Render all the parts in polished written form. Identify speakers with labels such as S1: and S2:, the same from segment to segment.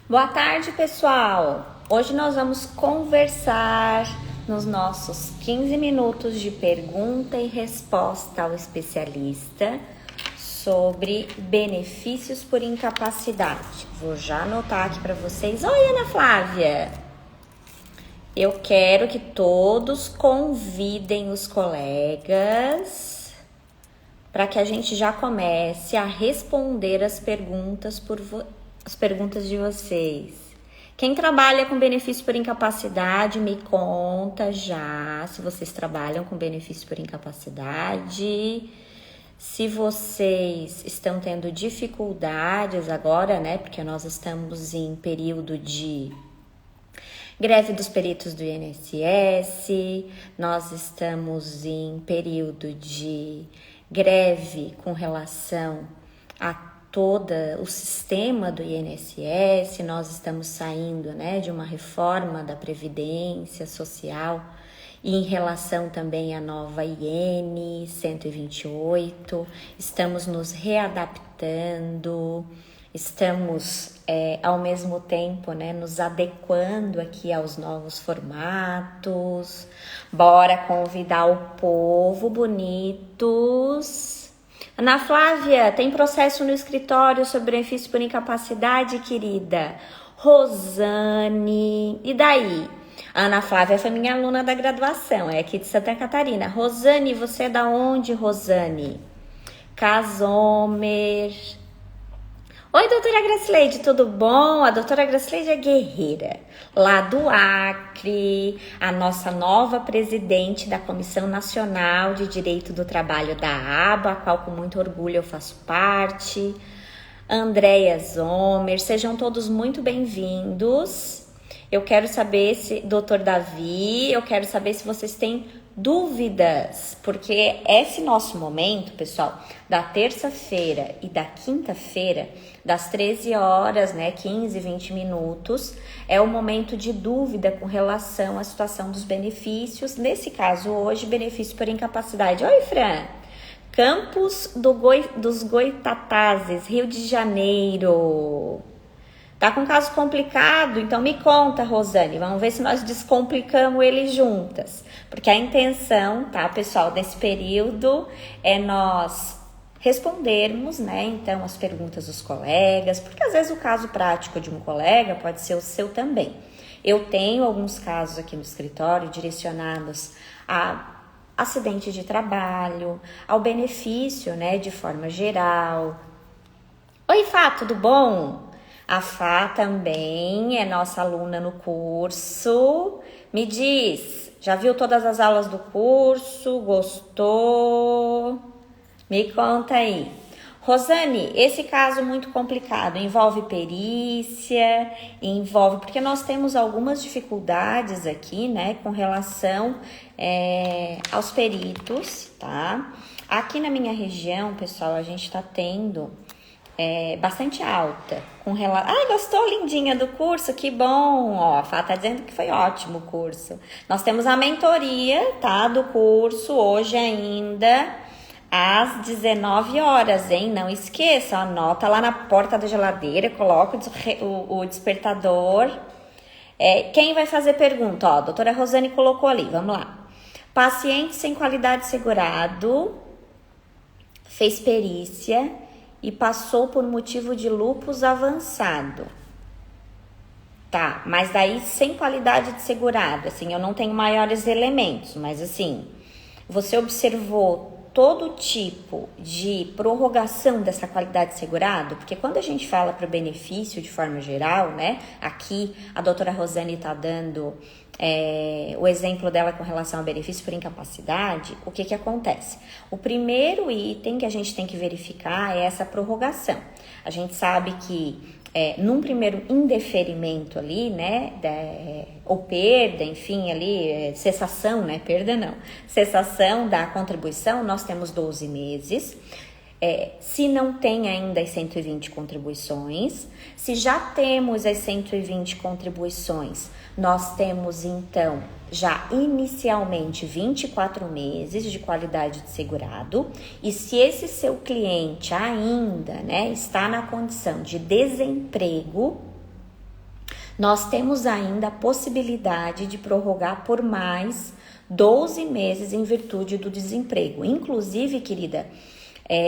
S1: Boa tarde, pessoal! Hoje nós vamos conversar nos nossos 15 minutos de pergunta e resposta ao especialista sobre benefícios por incapacidade. Vou já anotar aqui para vocês. Oi, Ana Flávia! Eu quero que todos convidem os colegas para que a gente já comece a responder as perguntas as perguntas de vocês. Quem trabalha com benefício por incapacidade, me conta já se vocês trabalham com benefício por incapacidade, se vocês estão tendo dificuldades agora, né? Porque nós estamos em período de greve dos peritos do INSS, nós estamos em período de greve com relação a todo o sistema do INSS, nós estamos saindo, né, de uma reforma da Previdência Social e em relação também à nova IN 128, estamos nos readaptando, estamos ao mesmo tempo, né, nos adequando aqui aos novos formatos. Bora convidar o povo, bonitos. Ana Flávia, tem processo no escritório sobre benefício por incapacidade, querida? Rosane, e daí? A Ana Flávia foi minha aluna da graduação, é aqui de Santa Catarina. Rosane, você é da onde, Rosane? Casomer. Oi, doutora Gracileide, tudo bom? A doutora Gracileide é guerreira, lá do Acre, a nossa nova presidente da Comissão Nacional de Direito do Trabalho da ABA, a qual com muito orgulho eu faço parte. Andréia Zomer, sejam todos muito bem-vindos. Eu quero saber se, doutor Davi, eu quero saber se vocês têm dúvidas, porque esse nosso momento, pessoal, da terça-feira e da quinta-feira, das 13 horas, né, 15, 20 minutos, é o momento de dúvida com relação à situação dos benefícios. Nesse caso, hoje, benefício por incapacidade. Oi, Fran! Campos dos Goitatazes, Rio de Janeiro. Tá com caso complicado? Então me conta, Rosane. Vamos ver se nós descomplicamos ele juntas. Porque a intenção, tá, pessoal, desse período é nós respondermos, né, então, as perguntas dos colegas, porque às vezes o caso prático de um colega pode ser o seu também. Eu tenho alguns casos aqui no escritório direcionados a acidente de trabalho, ao benefício, né, de forma geral. Oi, Fá, tudo bom? A Fá também é nossa aluna no curso. Me diz, já viu todas as aulas do curso? Gostou? Me conta aí. Rosane, esse caso muito complicado, envolve perícia, envolve... Porque nós temos algumas dificuldades aqui, né, com relação aos peritos, tá? Aqui na minha região, pessoal, a gente tá tendo... bastante alta com relação... Ai, gostou, lindinha, do curso? Que bom! Ó, a Fá tá dizendo que foi ótimo o curso. Nós temos a mentoria, tá, do curso hoje ainda às 19 horas, hein? Não esqueça, anota lá na porta da geladeira, coloca o despertador. Quem vai fazer pergunta? Ó, a doutora Rosane colocou ali, vamos lá. Paciente sem qualidade segurado, fez perícia e passou por motivo de lúpus avançado. Tá, mas daí sem qualidade de segurado, assim, eu não tenho maiores elementos, mas assim, você observou todo tipo de prorrogação dessa qualidade de segurado? Porque quando a gente fala para o benefício de forma geral, né, aqui a doutora Rosane tá dando o exemplo dela com relação ao benefício por incapacidade. O que acontece? O primeiro item que a gente tem que verificar é essa prorrogação. A gente sabe que num primeiro indeferimento ali, né, ou perda, enfim, ali, cessação, né, perda não, cessação da contribuição, nós temos 12 meses. Se não tem ainda as 120 contribuições, se já temos as 120 contribuições, nós temos então já inicialmente 24 meses de qualidade de segurado, e se esse seu cliente ainda, né, está na condição de desemprego, nós temos ainda a possibilidade de prorrogar por mais 12 meses em virtude do desemprego. Inclusive, querida,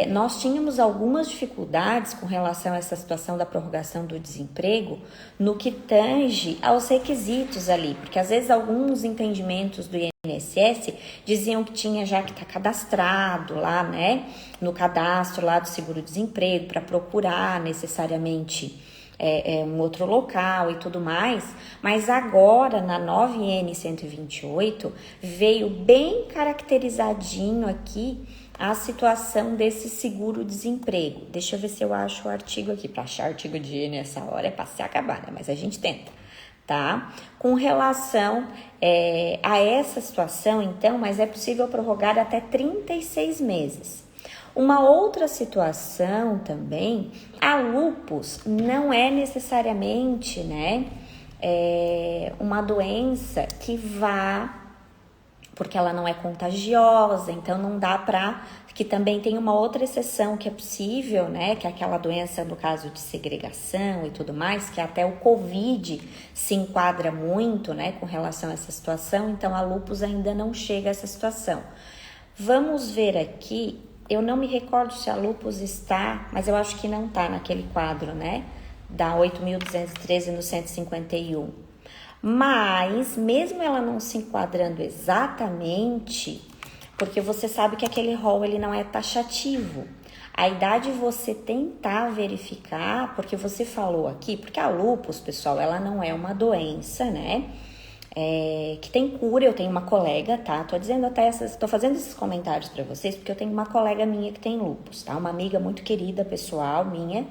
S1: nós tínhamos algumas dificuldades com relação a essa situação da prorrogação do desemprego no que tange aos requisitos ali, porque às vezes alguns entendimentos do INSS diziam que tinha já que estar cadastrado lá, né, no cadastro lá do seguro-desemprego para procurar necessariamente um outro local e tudo mais, mas agora na 9N 128 veio bem caracterizadinho aqui a situação desse seguro-desemprego. Deixa eu ver se eu acho o artigo aqui. Para achar artigo de IN nessa hora é para se acabar, né? Mas a gente tenta, tá? Com relação a essa situação, então, mas é possível prorrogar até 36 meses. Uma outra situação também, a lúpus não é necessariamente, né, uma doença que vá, porque ela não é contagiosa, então não dá para, que também tem uma outra exceção que é possível, né, que é aquela doença no caso de segregação e tudo mais, que até o Covid se enquadra muito, né, com relação a essa situação, então a lúpus ainda não chega a essa situação. Vamos ver aqui. Eu não me recordo se a lúpus está, mas eu acho que não está naquele quadro, né? Da 8.213 no 151. Mas, mesmo ela não se enquadrando exatamente, porque você sabe que aquele rol ele não é taxativo. A idade você tentar verificar, porque você falou aqui, porque a lúpus, pessoal, ela não é uma doença, né? Que tem cura. Eu tenho uma colega, tá? Tô fazendo esses comentários para vocês porque eu tenho uma colega minha que tem lúpus, tá? Uma amiga muito querida, pessoal, minha.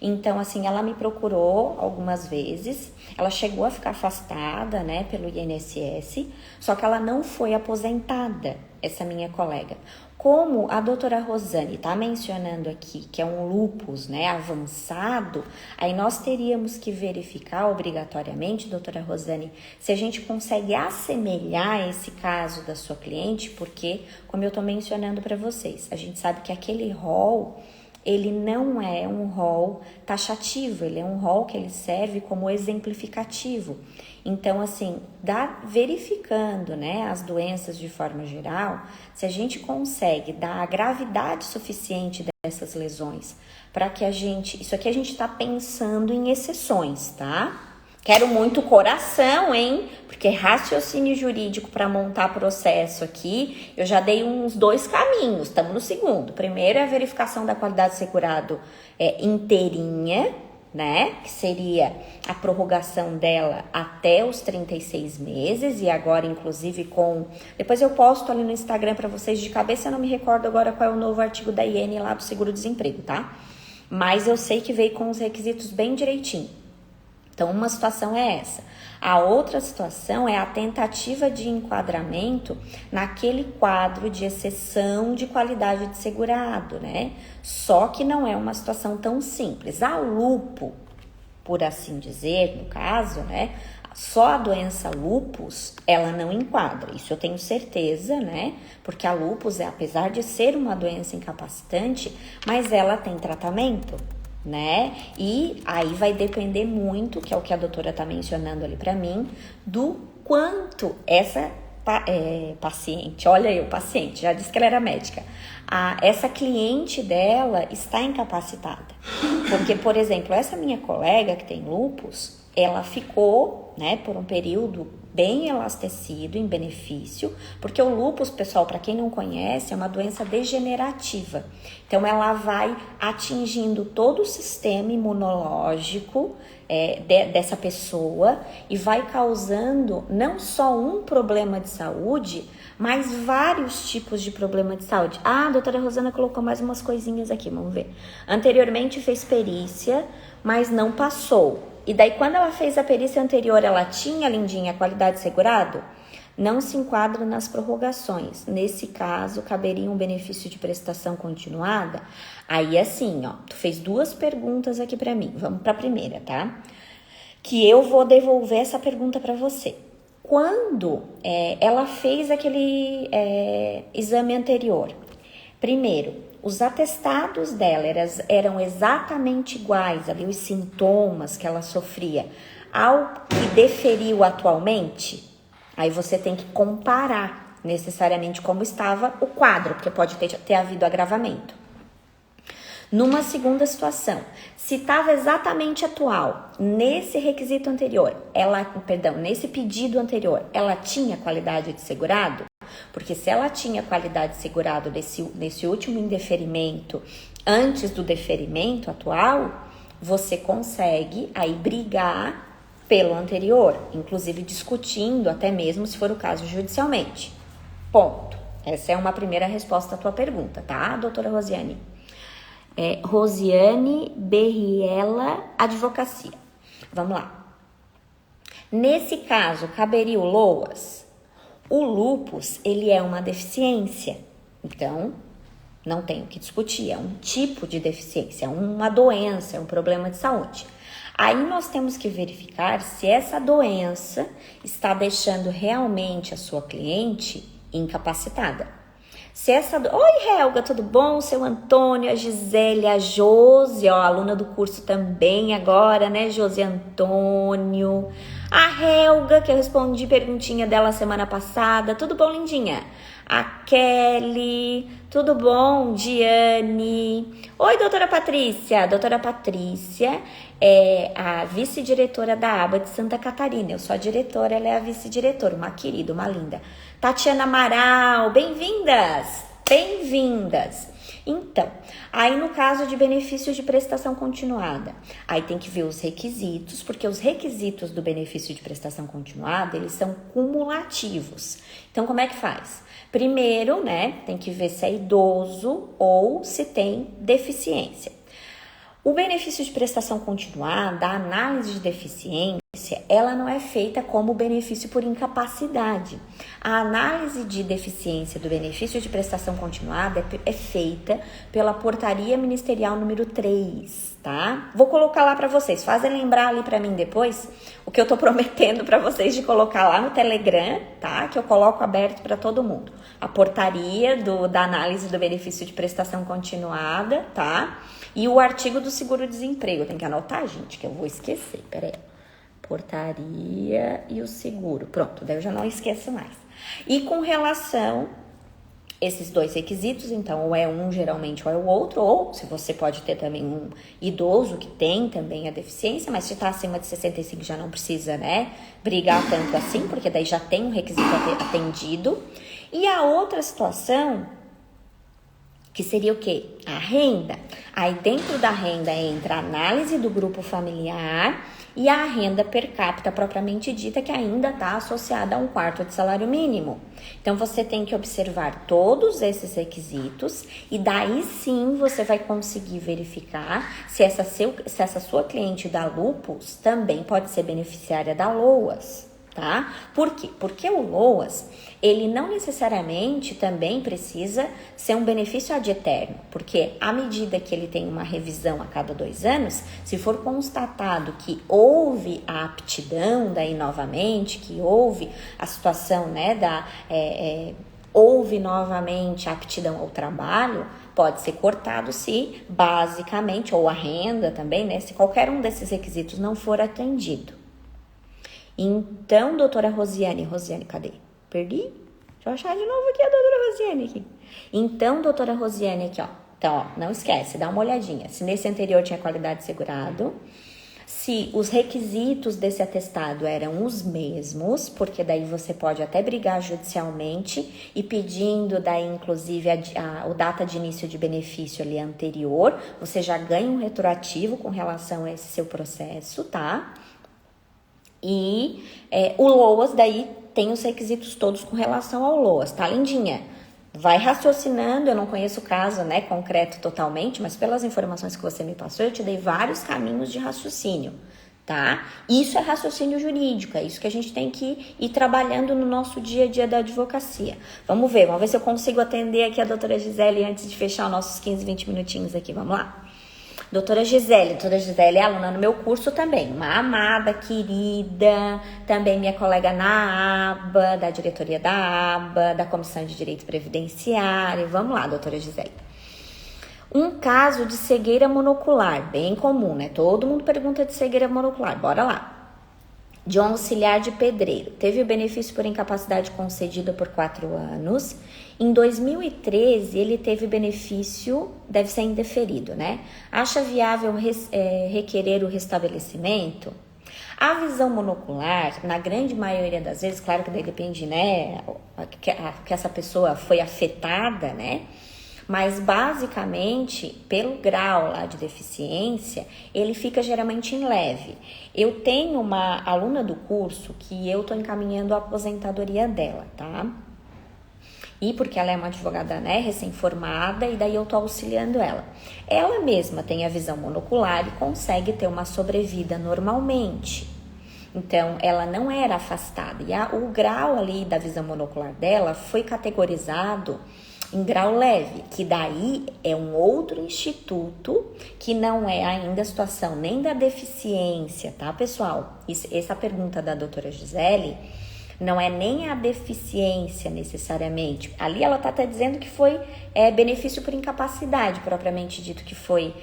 S1: Então, assim, ela me procurou algumas vezes. Ela chegou a ficar afastada, né, pelo INSS, só que ela não foi aposentada, essa minha colega. Como a doutora Rosane está mencionando aqui que é um lúpus, né, avançado, aí nós teríamos que verificar obrigatoriamente, doutora Rosane, se a gente consegue assemelhar esse caso da sua cliente, porque, como eu estou mencionando para vocês, a gente sabe que aquele rol, ele não é um rol taxativo, ele é um rol que ele serve como exemplificativo. Então, assim, verificando, né, as doenças de forma geral, se a gente consegue dar a gravidade suficiente dessas lesões para que isso aqui a gente está pensando em exceções, tá? Quero muito coração, hein? Porque raciocínio jurídico para montar processo aqui, eu já dei uns 2 caminhos, estamos no segundo. Primeiro é a verificação da qualidade do segurado inteirinha, né? Que seria a prorrogação dela até os 36 meses e agora, inclusive, depois eu posto ali no Instagram para vocês, de cabeça eu não me recordo agora qual é o novo artigo da IN lá do seguro-desemprego, tá? Mas eu sei que veio com os requisitos bem direitinho. Então, uma situação é essa. A outra situação é a tentativa de enquadramento naquele quadro de exceção de qualidade de segurado, né? Só que não é uma situação tão simples. A lúpus, por assim dizer, no caso, né? Só a doença lúpus, ela não enquadra. Isso eu tenho certeza, né? Porque a lúpus, apesar de ser uma doença incapacitante, mas ela tem tratamento, né? E aí vai depender muito, que é o que a doutora tá mencionando ali para mim, do quanto essa paciente, olha eu, paciente, já disse que ela era médica, essa cliente dela está incapacitada. Porque, por exemplo, essa minha colega que tem lúpus, ela ficou, né, por um período bem elastecido em benefício, porque o lúpus, pessoal, para quem não conhece, é uma doença degenerativa. Então, ela vai atingindo todo o sistema imunológico dessa pessoa e vai causando não só um problema de saúde, mas vários tipos de problema de saúde. A doutora Rosana colocou mais umas coisinhas aqui, vamos ver. Anteriormente fez perícia, mas não passou. E daí, quando ela fez a perícia anterior, ela tinha, lindinha, qualidade de segurado? Não se enquadra nas prorrogações. Nesse caso, caberia um benefício de prestação continuada? Aí, assim, ó, tu fez 2 perguntas aqui pra mim. Vamos pra primeira, tá? Que eu vou devolver essa pergunta pra você. Quando ela fez aquele exame anterior, primeiro, os atestados dela eram exatamente iguais, ali os sintomas que ela sofria, ao que deferiu atualmente, aí você tem que comparar necessariamente como estava o quadro, porque pode ter havido agravamento. Numa segunda situação, se estava exatamente atual, nesse requisito anterior, nesse pedido anterior, ela tinha qualidade de segurado? Porque se ela tinha qualidade de segurado nesse último indeferimento, antes do deferimento atual, você consegue aí brigar pelo anterior, inclusive discutindo até mesmo, se for o caso, judicialmente. Ponto. Essa é uma primeira resposta à tua pergunta, tá, doutora Rosiane? Rosiane Berriela Advocacia. Vamos lá. Nesse caso, caberia o LOAS? O lúpus, ele é uma deficiência, então não tem o que discutir, é um tipo de deficiência, é uma doença, é um problema de saúde. Aí nós temos que verificar se essa doença está deixando realmente a sua cliente incapacitada. Oi, Helga, tudo bom? Seu Antônio, a Gisele, a Josi, aluna do curso também agora, né, Josi Antônio. A Helga, que eu respondi perguntinha dela semana passada. Tudo bom, lindinha? A Kelly, tudo bom? Diane. Oi, doutora Patrícia. Doutora Patrícia é a vice-diretora da aba de Santa Catarina. Eu sou a diretora, ela é a vice-diretora, uma querida, uma linda. Tatiana Amaral, bem-vindas! Bem-vindas! Então, aí no caso de benefícios de prestação continuada, aí tem que ver os requisitos, porque os requisitos do benefício de prestação continuada, eles são cumulativos. Então, como é que faz? Primeiro, né, tem que ver se é idoso ou se tem deficiência. O benefício de prestação continuada, a análise de deficiência, ela não é feita como benefício por incapacidade. A análise de deficiência do benefício de prestação continuada é feita pela portaria ministerial número 3, tá? Vou colocar lá para vocês, fazem lembrar ali para mim depois o que eu tô prometendo para vocês de colocar lá no Telegram, tá? Que eu coloco aberto para todo mundo. A portaria da análise do benefício de prestação continuada, tá? E o artigo do seguro-desemprego. Tem que anotar, gente, que eu vou esquecer. Peraí. Portaria e o seguro. Pronto, daí eu já não esqueço mais. E com relação esses dois requisitos, então, ou é um geralmente ou é o outro, ou se você pode ter também um idoso que tem também a deficiência, mas se tá acima de 65 já não precisa, né, brigar tanto assim, porque daí já tem um requisito atendido. E a outra situação, que seria o quê? A renda. Aí dentro da renda entra a análise do grupo familiar e a renda per capita propriamente dita, que ainda está associada a 1/4 de salário mínimo. Então você tem que observar todos esses requisitos e daí sim você vai conseguir verificar se essa sua cliente da lúpus também pode ser beneficiária da LOAS. Tá? Por quê? Porque o LOAS, ele não necessariamente também precisa ser um benefício ad eterno, porque à medida que ele tem uma revisão a cada 2 anos, se for constatado que houve a aptidão daí novamente, que houve a situação, né, houve novamente a aptidão ao trabalho, pode ser cortado se basicamente, ou a renda também, né, se qualquer um desses requisitos não for atendido. Então, doutora Rosiane, cadê? Perdi? Deixa eu achar de novo aqui a doutora Rosiane aqui. Então, doutora Rosiane aqui, ó. Então, ó, não esquece, dá uma olhadinha. Se nesse anterior tinha qualidade de segurado, se os requisitos desse atestado eram os mesmos, porque daí você pode até brigar judicialmente e pedindo daí, inclusive, a data de início de benefício ali anterior, você já ganha um retroativo com relação a esse seu processo, tá? E o LOAS daí tem os requisitos todos com relação ao LOAS, tá, lindinha? Vai raciocinando, eu não conheço o caso, né, concreto totalmente, mas pelas informações que você me passou, eu te dei vários caminhos de raciocínio, tá? Isso é raciocínio jurídico, é isso que a gente tem que ir trabalhando no nosso dia a dia da advocacia. Vamos ver se eu consigo atender aqui a doutora Gisele antes de fechar os nossos 15, 20 minutinhos aqui, vamos lá? Doutora Gisele é aluna no meu curso também, uma amada, querida, também minha colega na aba, da diretoria da aba, da Comissão de Direito Previdenciário. Vamos lá, doutora Gisele. Um caso de cegueira monocular, bem comum, né? Todo mundo pergunta de cegueira monocular, bora lá. De um auxiliar de pedreiro. Teve o benefício por incapacidade concedido por 4 anos. Em 2013, ele teve benefício, deve ser indeferido, né? Acha viável requerer o restabelecimento? A visão monocular, na grande maioria das vezes, claro que daí depende, né? Que essa pessoa foi afetada, né? Mas basicamente, pelo grau lá de deficiência, ele fica geralmente em leve. Eu tenho uma aluna do curso que eu tô encaminhando a aposentadoria dela, tá? E porque ela é uma advogada, né, recém-formada, e daí eu tô auxiliando ela. Ela mesma tem a visão monocular e consegue ter uma sobrevida normalmente. Então, ela não era afastada. E o grau ali da visão monocular dela foi categorizado em grau leve, que daí é um outro instituto que não é ainda a situação nem da deficiência, tá, pessoal? Essa pergunta da doutora Gisele não é nem a deficiência necessariamente. Ali ela tá até dizendo que foi benefício por incapacidade, propriamente dito, que foi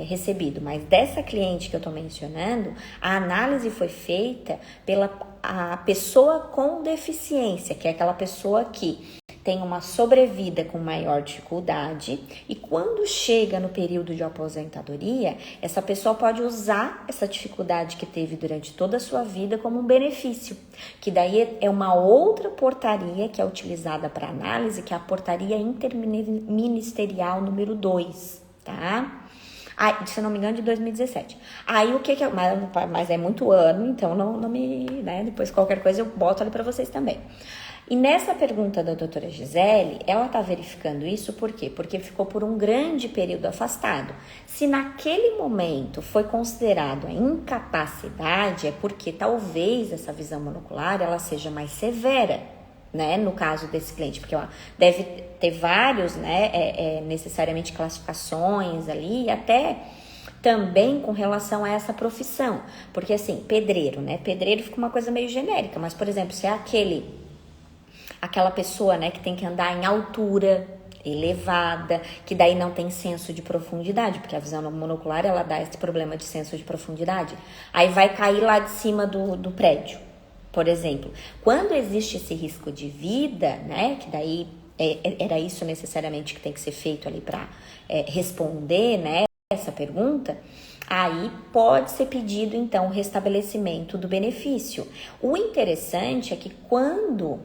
S1: recebido. Mas dessa cliente que eu tô mencionando, a análise foi feita pela a pessoa com deficiência, que é aquela pessoa que tem uma sobrevida com maior dificuldade, e quando chega no período de aposentadoria, essa pessoa pode usar essa dificuldade que teve durante toda a sua vida como um benefício, que daí é uma outra portaria que é utilizada para análise, que é a portaria interministerial número 2, tá? Se não me engano, de 2017. Aí o que é... Mas é muito ano, então não me... né? Depois qualquer coisa eu boto ali para vocês também. E nessa pergunta da doutora Gisele, ela tá verificando isso por quê? Porque ficou por um grande período afastado. Se naquele momento foi considerado a incapacidade, é porque talvez essa visão monocular ela seja mais severa, né? No caso desse cliente, porque ela deve ter vários, né? Necessariamente classificações ali, até também com relação a essa profissão. Porque assim, pedreiro, né? Pedreiro fica uma coisa meio genérica, mas por exemplo, se é aquela pessoa, né, que tem que andar em altura elevada, que daí não tem senso de profundidade, porque a visão monocular, ela dá esse problema de senso de profundidade. Aí vai cair lá de cima do prédio, por exemplo. Quando existe esse risco de vida, né, que daí era isso necessariamente que tem que ser feito ali para responder, né, essa pergunta, aí pode ser pedido, então, o restabelecimento do benefício. O interessante é que quando...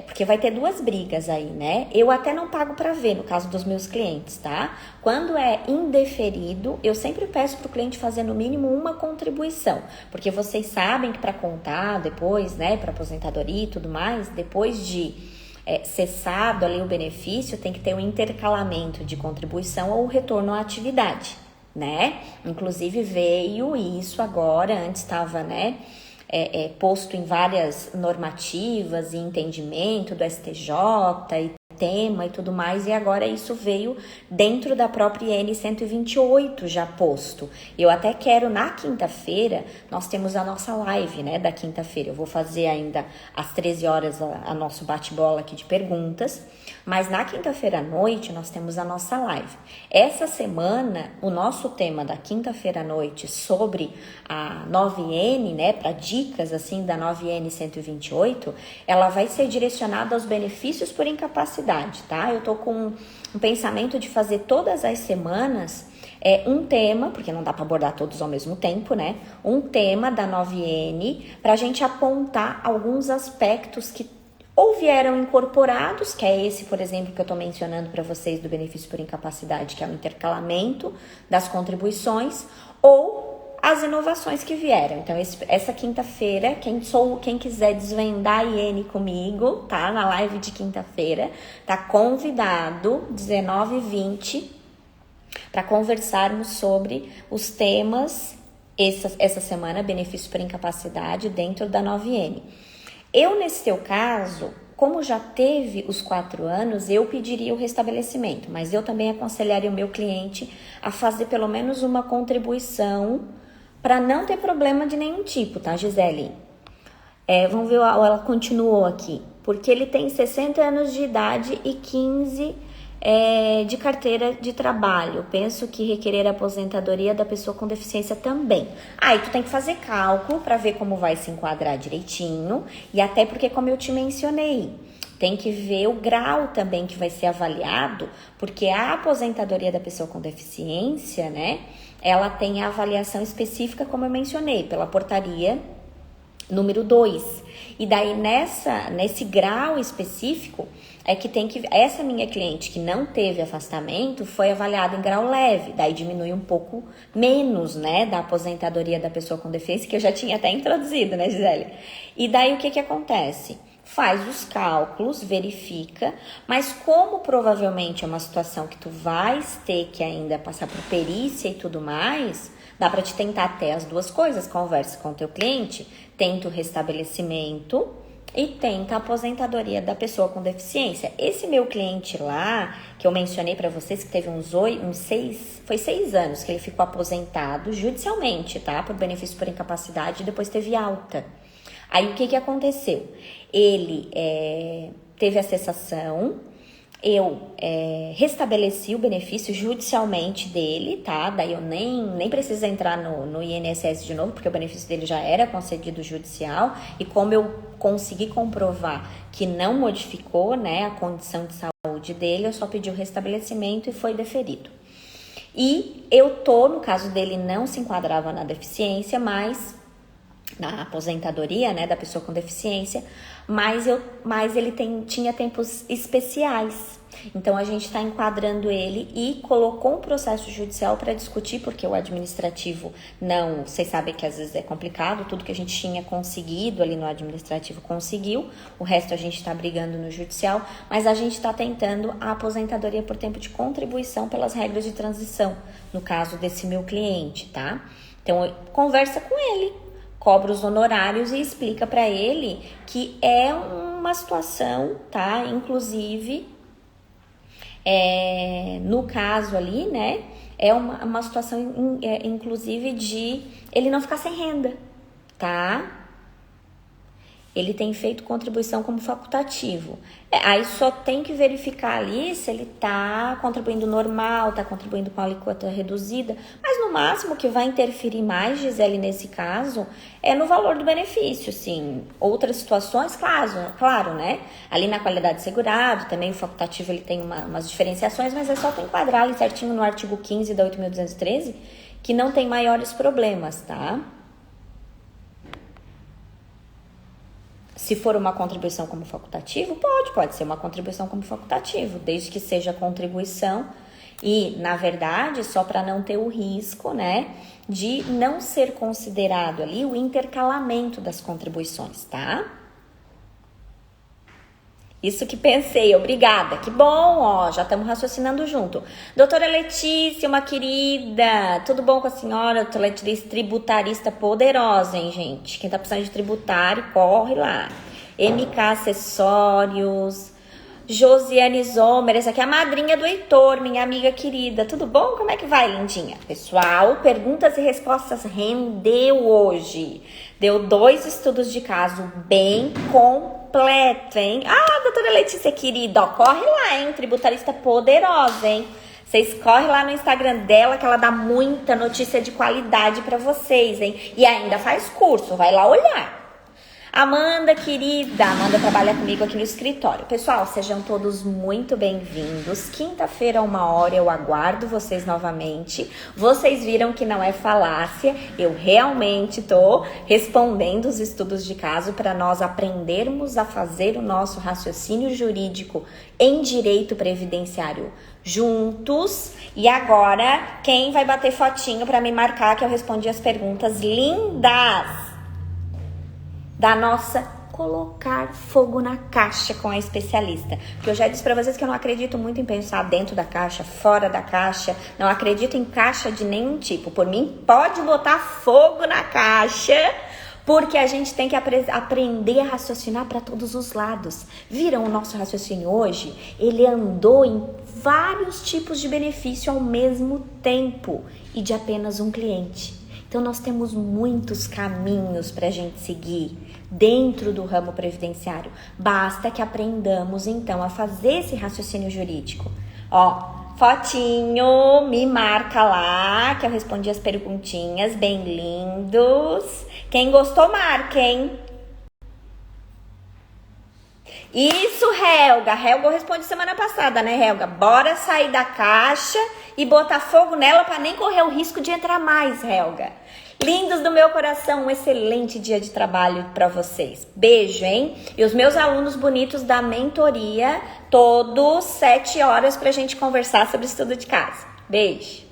S1: porque vai ter duas brigas aí, né? Eu até não pago para ver, no caso dos meus clientes, tá? Quando é indeferido, eu sempre peço para o cliente fazer no mínimo uma contribuição. Porque vocês sabem que para contar depois, né? Para aposentadoria e tudo mais, depois de cessado ali o benefício, tem que ter um intercalamento de contribuição ou retorno à atividade, né? Inclusive veio isso agora, antes estava, né, posto em várias normativas e entendimento do STJ e tema e tudo mais, e agora isso veio dentro da própria IN 128 já posto. Eu até quero, na quinta-feira, nós temos a nossa live, né, da quinta-feira. Eu vou fazer ainda às 13 horas a nosso bate-bola aqui de perguntas, mas na quinta-feira à noite nós temos a nossa live. Essa semana, o nosso tema da quinta-feira à noite sobre a 9N, né, para dicas assim da 9N 128, ela vai ser direcionada aos benefícios por incapacidade, tá? Eu tô com um pensamento de fazer todas as semanas um tema, porque não dá para abordar todos ao mesmo tempo, né? Um tema da 9N para a gente apontar alguns aspectos que ou vieram incorporados, que é esse, por exemplo, que eu estou mencionando para vocês do benefício por incapacidade, que é o intercalamento das contribuições, ou as inovações que vieram. Então, essa quinta-feira, quem quiser desvendar a IN comigo, tá? Na live de quinta-feira, tá convidado, 19h20, para conversarmos sobre os temas, essa semana, benefício por incapacidade, dentro da 9N. Eu, nesse teu caso, como já teve os 4 anos, eu pediria o restabelecimento, mas eu também aconselharia o meu cliente a fazer pelo menos uma contribuição para não ter problema de nenhum tipo, tá, Gisele? Vamos ver, ela continuou aqui. Porque ele tem 60 anos de idade e 15 de carteira de trabalho. Penso que requerer a aposentadoria da pessoa com deficiência também. Aí tu tem que fazer cálculo para ver como vai se enquadrar direitinho. E até porque, como eu te mencionei, tem que ver o grau também que vai ser avaliado, porque a aposentadoria da pessoa com deficiência, né? Ela tem a avaliação específica, como eu mencionei, pela portaria número 2. E daí nesse grau específico é que tem que... Essa minha cliente que não teve afastamento foi avaliada em grau leve, daí diminui um pouco menos, né, da aposentadoria da pessoa com deficiência, que eu já tinha até introduzido, né, Gisele? E daí o que acontece? Faz os cálculos, verifica, mas como provavelmente é uma situação que tu vais ter que ainda passar por perícia e tudo mais, dá para te tentar até as duas coisas. Converse com o teu cliente, tenta o restabelecimento e tenta a aposentadoria da pessoa com deficiência. Esse meu cliente lá, que eu mencionei para vocês, que teve foi 6 anos que ele ficou aposentado judicialmente, tá? Por benefício por incapacidade, e depois teve alta. Aí o que aconteceu? Ele teve a cessação, eu restabeleci o benefício judicialmente dele, tá? Daí eu nem preciso entrar no INSS de novo, porque o benefício dele já era concedido judicial, e como eu consegui comprovar que não modificou, né, a condição de saúde dele, eu só pedi o restabelecimento e foi deferido. E no caso dele não se enquadrava na deficiência, mas na aposentadoria, né, da pessoa com deficiência, mas ele tinha tempos especiais. Então a gente está enquadrando ele e colocou um processo judicial para discutir, porque o administrativo não, vocês sabem que às vezes é complicado, tudo que a gente tinha conseguido ali no administrativo conseguiu, o resto a gente está brigando no judicial, mas a gente está tentando a aposentadoria por tempo de contribuição pelas regras de transição, no caso desse meu cliente, tá? Então conversa com ele, cobra os honorários e explica para ele que é uma situação, tá? Inclusive, no caso ali, né? É uma situação, inclusive, de ele não ficar sem renda, tá? Ele tem feito contribuição como facultativo. Aí só tem que verificar ali se ele está contribuindo normal, está contribuindo com a alíquota reduzida. Mas no máximo que vai interferir mais, Gisele, nesse caso, é no valor do benefício, sim. Outras situações, claro, né? Ali na qualidade de segurado, também o facultativo ele tem umas diferenciações, mas é só tu enquadrar ali certinho no artigo 15 da 8.213, que não tem maiores problemas, tá? Se for uma contribuição como facultativo, pode ser uma contribuição como facultativo, desde que seja contribuição e, na verdade, só para não ter o risco, né, de não ser considerado ali o intercalamento das contribuições, tá? Isso que pensei, obrigada, que bom, ó, já estamos raciocinando junto. Doutora Letícia, uma querida, tudo bom com a senhora? Doutora Letícia, tributarista poderosa, hein, gente? Quem tá precisando de tributário, corre lá. MK Acessórios, Josiane Zomer, essa aqui é a madrinha do Heitor, minha amiga querida. Tudo bom? Como é que vai, lindinha? Pessoal, perguntas e respostas rendeu hoje. Deu 2 estudos de caso bem completo, hein? Ah, doutora Letícia, querida, ó, corre lá, hein? Tributarista poderosa, hein? Vocês correm lá no Instagram dela, que ela dá muita notícia de qualidade pra vocês, hein? E ainda faz curso, vai lá olhar. Amanda, querida, Amanda trabalha comigo aqui no escritório. Pessoal, sejam todos muito bem-vindos. Quinta-feira, 1h, eu aguardo vocês novamente. Vocês viram que não é falácia, eu realmente tô respondendo os estudos de caso para nós aprendermos a fazer o nosso raciocínio jurídico em direito previdenciário juntos. E agora, quem vai bater fotinho para me marcar que eu respondi as perguntas lindas da nossa colocar fogo na caixa com a especialista. Porque eu já disse pra vocês que eu não acredito muito em pensar dentro da caixa, fora da caixa. Não acredito em caixa de nenhum tipo. Por mim, pode botar fogo na caixa, porque a gente tem que aprender a raciocinar para todos os lados. Viram o nosso raciocínio hoje? Ele andou em vários tipos de benefício ao mesmo tempo e de apenas um cliente. Então, nós temos muitos caminhos para a gente seguir dentro do ramo previdenciário. Basta que aprendamos, então, a fazer esse raciocínio jurídico. Ó, fotinho, me marca lá, que eu respondi as perguntinhas, bem lindos. Quem gostou, marca, hein? Isso, Helga. Helga eu respondi semana passada, né, Helga? Bora sair da caixa e botar fogo nela para nem correr o risco de entrar mais, Helga. Lindos do meu coração, um excelente dia de trabalho para vocês. Beijo, hein? E os meus alunos bonitos da mentoria, todos 7 horas pra gente conversar sobre estudo de casa. Beijo.